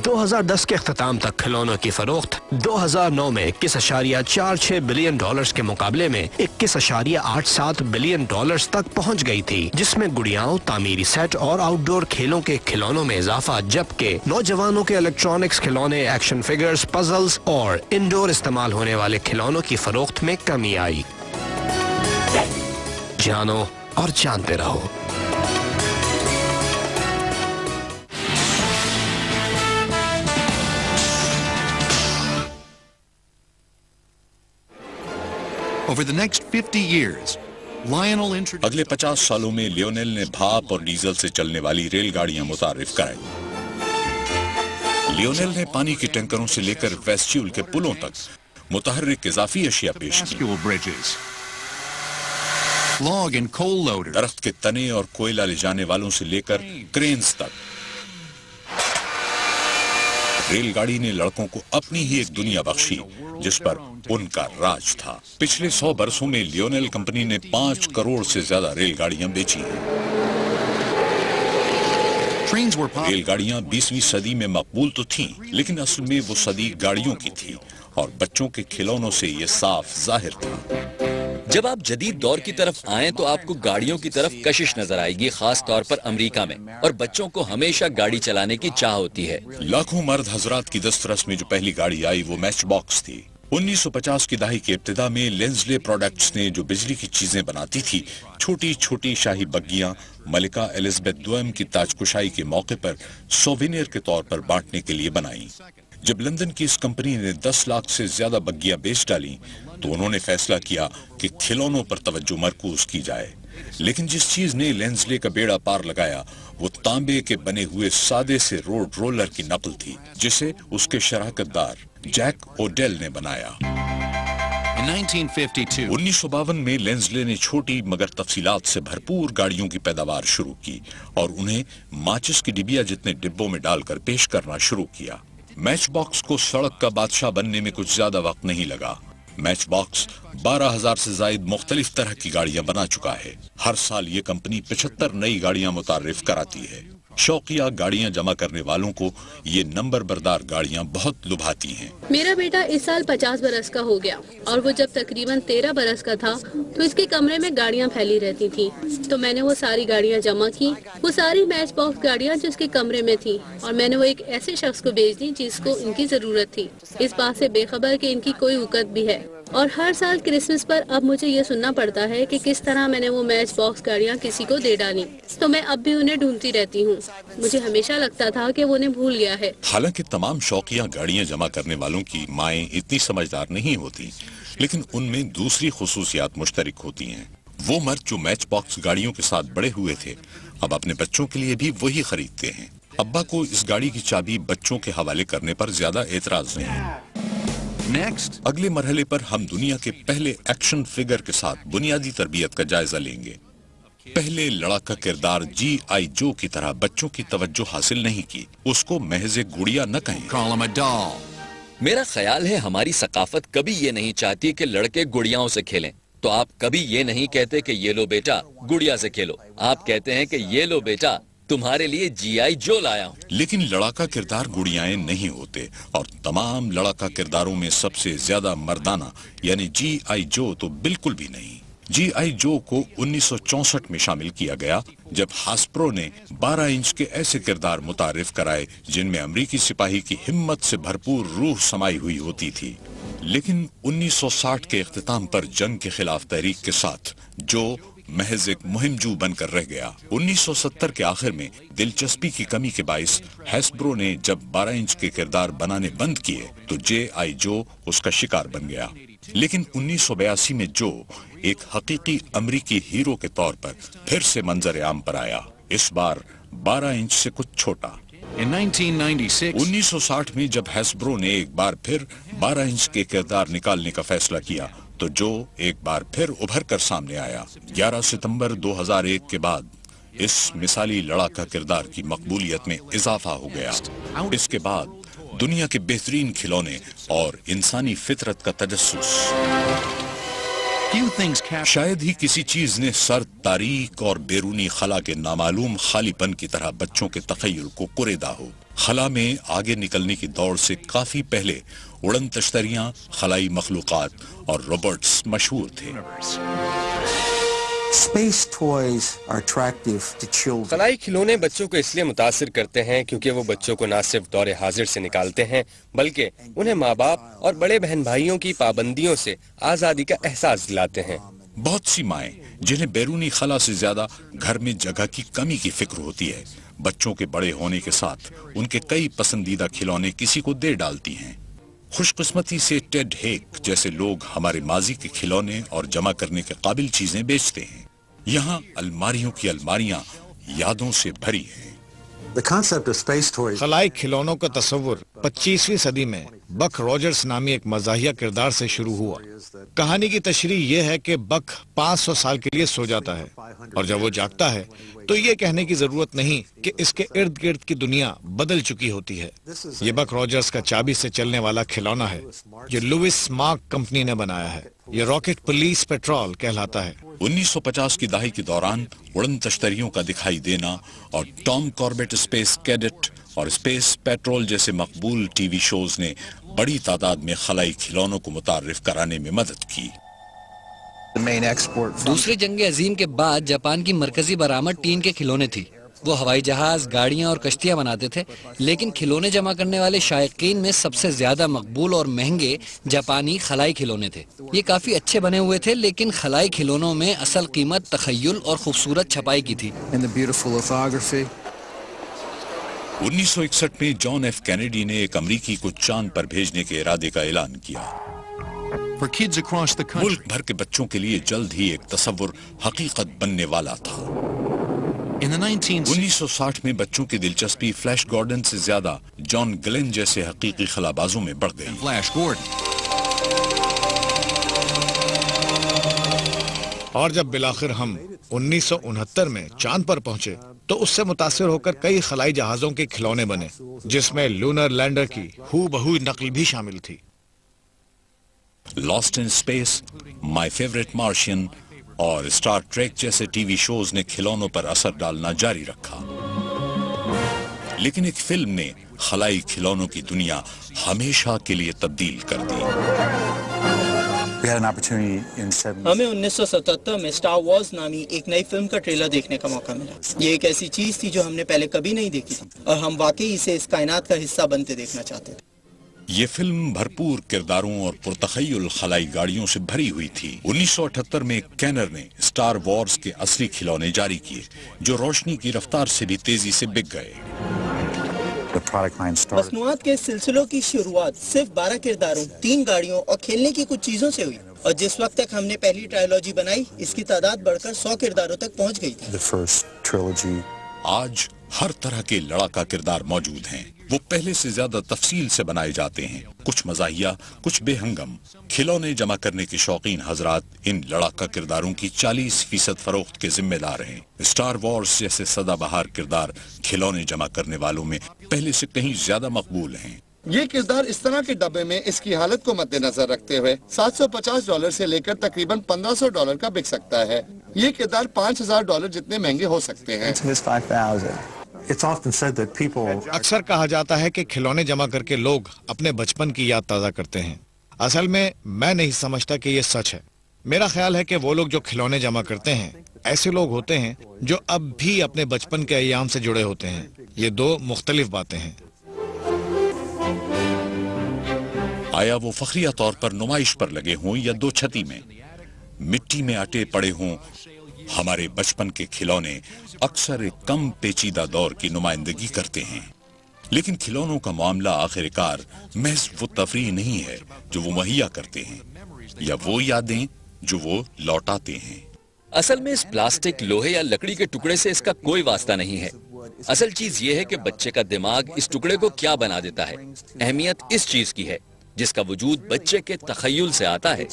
2010 के अख्ताम तक खिलौनों की फरोख्त 2009 में 21.46 बिलियन डॉलर्स के मुकाबले में 21.87 बिलियन डॉलर्स तक पहुंच गई थी, जिसमें गुड़ियाओं, तामीरी सेट और आउटडोर खेलों के खिलौनों में इजाफा, जबकि नौजवानों के इलेक्ट्रॉनिक्स खिलौने, एक्शन फिगर्स, पजल्स और इंडोर इस्तेमाल होने वाले खिलौनों की फरोख्त में कमी आई। जानो और जानते रहो। Over the next 50 years, Lionel introduced... अगले 50 सालों में लियोनेल ने भाप और डीजल से चलने वाली रेलगाड़ियां मुतारिफ कराई। लियोनेल ने पानी के टैंकरों से लेकर वेस्ट्यूल के पुलों तक मुतहर्रिक इजाफी अशिया पेश की। Log and coal loaders, दरख्त के तने और कोयला ले जाने वालों से लेकर क्रेन्स तक। रेलगाड़ी ने लड़कों को अपनी ही एक दुनिया बख्शी जिस पर उनका राज था। पिछले 100 बरसों में लियोनेल कंपनी ने 5 करोड़ से ज्यादा रेलगाड़ियां बेची हैं। रेलगाड़ियां 20वीं सदी में मकबूल तो थीं, लेकिन असल में वो सदी गाड़ियों की थी और बच्चों के खिलौनों से ये साफ जाहिर था। जब आप जदीद दौर की तरफ आएं तो आपको गाड़ियों की तरफ कशिश नजर आएगी, खास तौर पर अमेरिका में, और बच्चों को हमेशा गाड़ी चलाने की चाह होती है। लाखों मर्द हजरात की दस्तरस में जो पहली गाड़ी आई वो मैच बॉक्स थी। 1950 की दहाई के इब्तिदा में लेंसले प्रोडक्ट्स ने जो बिजली की चीजें बनाती थी, छोटी छोटी शाही बग्गियां मलिका एलिजाबेथ द्वितीय की ताजकुशाई के मौके पर सोवेनियर के तौर पर बांटने के लिए बनाई। जब लंदन की इस कंपनी ने 10 लाख से ज्यादा बग्गियां बेच डाली तो उन्होंने फैसला किया कि खिलौनों पर तवज्जो मरकूज की जाए। लेकिन जिस चीज ने लेंसले का बेड़ा पार लगाया वो तांबे के बने हुए सादे से रोड रोलर की नकल थी, जिसे उसके शराकतदार जैक ओडेल ने बनाया। 1952 में लेंसले ने छोटी मगर तफसीलात से भरपूर गाड़ियों की पैदावार शुरू की और उन्हें माचिस की डिबिया जितने डिब्बों में डालकर पेश करना शुरू किया। मैच बॉक्स को सड़क का बादशाह बनने में कुछ ज्यादा वक्त नहीं लगा। मैच बॉक्स 12,000 से ज्यादा मुख्तलिफ तरह की गाड़ियां बना चुका है। हर साल ये कंपनी 75 नई गाड़ियां मुतारिफ कराती है। शौकिया गाड़ियां जमा करने वालों को ये नंबर बरदार गाड़ियां बहुत लुभाती हैं। मेरा बेटा इस साल 50 बरस का हो गया और वो जब तकरीबन 13 बरस का था तो इसके कमरे में गाड़ियां फैली रहती थी, तो मैंने वो सारी गाड़ियां जमा की, वो सारी मैच बॉक्स गाड़ियां जिसके कमरे में थी, और मैंने वो एक ऐसे शख्स को बेच दी जिसको इनकी जरूरत थी, इस बात से बेखबर कि इनकी कोई औकात भी है। और हर साल क्रिसमस पर अब मुझे ये सुनना पड़ता है कि किस तरह मैंने वो मैच बॉक्स गाड़ियां किसी को दे डाली, तो मैं अब भी उन्हें ढूंढती रहती हूँ। मुझे हमेशा लगता था कि वो उन्हें भूल गया है। हालांकि तमाम शौकिया गाड़ियां जमा करने वालों की माएं इतनी समझदार नहीं होती, लेकिन उनमें दूसरी खुसूसियात मुश्तरक होती हैं। वो मर्द जो मैच बॉक्स गाड़ियों के साथ बड़े हुए थे अब अपने बच्चों के लिए भी वही खरीदते हैं। अब्बा को इस गाड़ी की चाबी बच्चों के हवाले करने पर ज्यादा एतराज नहीं। Next, अगले मरहले पर हम दुनिया के पहले एक्शन फिगर के साथ बुनियादी तरबियत का जायजा लेंगे। पहले लड़ाका किरदार G.I. जो की तरह बच्चों की तवज्जो हासिल नहीं की, उसको महज एक गुड़िया न कहें। call him a doll. मेरा ख्याल है हमारी सकाफत कभी ये नहीं चाहती कि लड़के गुड़ियाओं से खेलें, तो आप कभी ये नहीं कहते कि ये लो बेटा गुड़िया से खेलो, आप कहते हैं कि ये लो बेटा तुम्हारे लिए G.I. जो लाया हूँ। लेकिन लड़ाका किरदार गुड़ियाएं नहीं होते और तमाम लड़ाका किरदारों में सबसे ज्यादा मर्दाना यानी G.I. जो तो बिल्कुल भी नहीं। G.I. जो को 1964 में शामिल किया गया जब हास्प्रो ने 12 इंच के ऐसे किरदार मुतारिफ कराए जिनमें अमरीकी सिपाही की हिम्मत से भरपूर रूह समाई हुई होती थी। लेकिन 1960 के इख्तिताम पर जंग के खिलाफ तहरीक के साथ जो महज एक मुहिमजू बनकर रह गया। 1970 के आखिर में दिलचस्पी की कमी के बाइस हैस्ब्रो ने जब 12 इंच के किरदार बनाने बंद किए तो G.I. जो उसका शिकार बन गया। लेकिन 1982 में जो एक हकीकी अमरीकी हीरो के तौर पर फिर से मंजर आम पर आया, इस बार 12 इंच से कुछ छोटा। In 1996, 1960 में जब हैस्ब्रो ने एक बार फिर 12 इंच के किरदार निकालने का फैसला किया तो जो एक बार फिर उभर कर सामने आया। 11 सितंबर 2001 के बाद इस मिसाली लड़ाका किरदार की मकबूलियत में इजाफा हो गया। इसके बाद दुनिया के बेहतरीन खिलौने और इंसानी फितरत का तजस्सुस। Few things capture शायद ही किसी चीज ने सर्द तारीख और बैरूनी खला के नामालूम खालीपन की तरह बच्चों के तखय्युल को कुरेदा हो। खला में आगे निकलने की दौड़ से काफी पहले उड़न तश्तरियां, खलाई मखलूकात और रोबोट्स मशहूर थे। Space toys are attractive to children. खलाई खिलौने बच्चों को इसलिए मुतासिर करते हैं क्योंकि वो बच्चों को न सिर्फ दौरे हाजिर से निकालते हैं बल्कि उन्हें माँ बाप और बड़े बहन भाइयों की पाबंदियों से आज़ादी का एहसास दिलाते हैं। बहुत सी माएं जिन्हें बैरूनी खला से ज्यादा घर में जगह की कमी की फिक्र होती है, बच्चों के बड़े होने के साथ उनके कई पसंदीदा खिलौने किसी को दे डालती हैं। खुशकिस्मती से टेड हेक जैसे लोग हमारे माजी के खिलौने और जमा करने के काबिल चीजें बेचते हैं। यहाँ अलमारियों की अलमारियां यादों से भरी हैं। The concept of space toys खलाई खिलौनों का तस्वुर 25वीं सदी में बक रॉजर्स नामी एक मज़ाहिया किरदार से शुरू हुआ। कहानी की तशरीह यह है कि बक 500 साल के लिए सो जाता है और जब वो जागता है तो ये कहने की जरूरत नहीं कि इसके इर्द गिर्द की दुनिया बदल चुकी होती है। ये बक रॉजर्स का चाबी से चलने वाला खिलौना है जो लुइस मार्क कंपनी ने बनाया है। ये रॉकेट पुलिस पेट्रोल कहलाता है। 1950 की दहाई के दौरान उड़न तश्तरियों का दिखाई देना और टॉम कॉर्बेट स्पेस कैडेट और स्पेस पेट्रोल जैसे मकबूल टीवी शोज ने बड़ी तादाद में खलाई खिलौनों को मुतारिफ कराने में मदद की। दूसरी जंग अजीम के बाद जापान की मरकजी बरामद टीन के खिलौने थी। वो हवाई जहाज, गाड़ियां और कश्तियां बनाते थे, लेकिन खिलौने जमा करने वाले शायकीन में सबसे ज्यादा मकबूल और महंगे जापानी खलाई खिलौने थे। ये काफी अच्छे बने हुए थे, लेकिन खलाई खिलौनों में असल कीमत तखय्युल और खूबसूरत छपाई की थी। 1961 में जॉन एफ कैनेडी ने एक अमरीकी को चांद पर भेजने के इरादे का ऐलान किया। for kids across the country. मुल्क भर के बच्चों के लिए जल्द ही एक तस्वुर हकीकत बनने वाला था। In the 1960 में बच्चों की दिलचस्पी फ्लैश गॉर्डन से ज्यादा जॉन ग्लेन जैसे हकीकी खलाबाजों में बढ़ गई। Flash Gordon. और जब बिलाखिर हम 1969 में चांद पर पहुंचे तो उससे मुतासिर होकर कई खलाई जहाजों के खिलौने बने, जिसमें लूनर लैंडर की हूबहू नकल भी शामिल थी। Lost in space, my favourite Martian और स्टार ट्रेक जैसे टीवी शोज ने खिलौनों पर असर डालना जारी रखा, लेकिन एक फिल्म ने खलाई खिलौनों की दुनिया हमेशा के लिए तब्दील कर दी। हमें 1977 में स्टार वॉर्स नामी एक नई फिल्म का ट्रेलर देखने का मौका मिला। ये एक ऐसी चीज थी जो हमने पहले कभी नहीं देखी थी और हम वाकई इसे इस कायनात का हिस्सा बनते देखना चाहते थे। ये फिल्म भरपूर किरदारों और पुरतखय्युल खलाई गाड़ियों से भरी हुई थी। 1978 में कैनर ने स्टार वॉर्स के असली खिलौने जारी किए, जो रोशनी की रफ्तार से भी तेजी से बिक गए। मसनूआत के सिलसिलों की शुरुआत सिर्फ 12 किरदारों, 3 गाड़ियों और खेलने की कुछ चीजों से हुई, और जिस वक्त तक हमने पहली ट्रायलॉजी बनाई, इसकी तादाद बढ़कर 100 किरदारों तक पहुंच गई थी। आज हर तरह के लड़ाका किरदार मौजूद हैं। वो पहले से ज्यादा तफसील से बनाए जाते हैं, कुछ मजाहिया, कुछ बेहंगम। खिलौने जमा करने के शौकीन हजरात इन लड़ाका किरदारों की 40% फरोख्त के जिम्मेदार हैं। स्टार वॉर्स जैसे सदाबहार किरदार खिलौने जमा करने वालों में पहले से कहीं ज्यादा मकबूल हैं। ये किरदार इस तरह के डब्बे में इसकी हालत को मद्देनजर रखते हुए $750 से लेकर तकरीबन $1500 का बिक सकता है। ये किरदार $5000 जितने महंगे हो सकते हैं। अक्सर कहा जाता है कि खिलौने जमा करके लोग अपने बचपन की याद ताज़ा करते हैं। असल में मैं नहीं समझता कि ये सच है। मेरा ख्याल है कि वो लोग जो खिलौने जमा करते हैं ऐसे लोग होते हैं जो अब भी अपने बचपन के अय्याम से जुड़े होते हैं। ये दो मुख्तलिफ बातें हैं। आया वो फखरिया तौर पर नुमाइश पर लगे हों या दो छती में, मिट्टी में अटे पड़े हों, हमारे बचपन के खिलौने अक्सर एक कम पेचीदा दौर की नुमाइंदगी करते हैं। लेकिन खिलौनों का मामला आखिरकार महज वो तफरीह नहीं है जो वो मुहैया करते हैं, या वो यादें जो वो लौटाते हैं। असल में इस प्लास्टिक, लोहे या लकड़ी के टुकड़े से इसका कोई वास्ता नहीं है। असल चीज ये है कि बच्चे का दिमाग इस टुकड़े को क्या बना देता है। अहमियत इस चीज की है जिसका वजूद बच्चे के तखय्युल से आता है।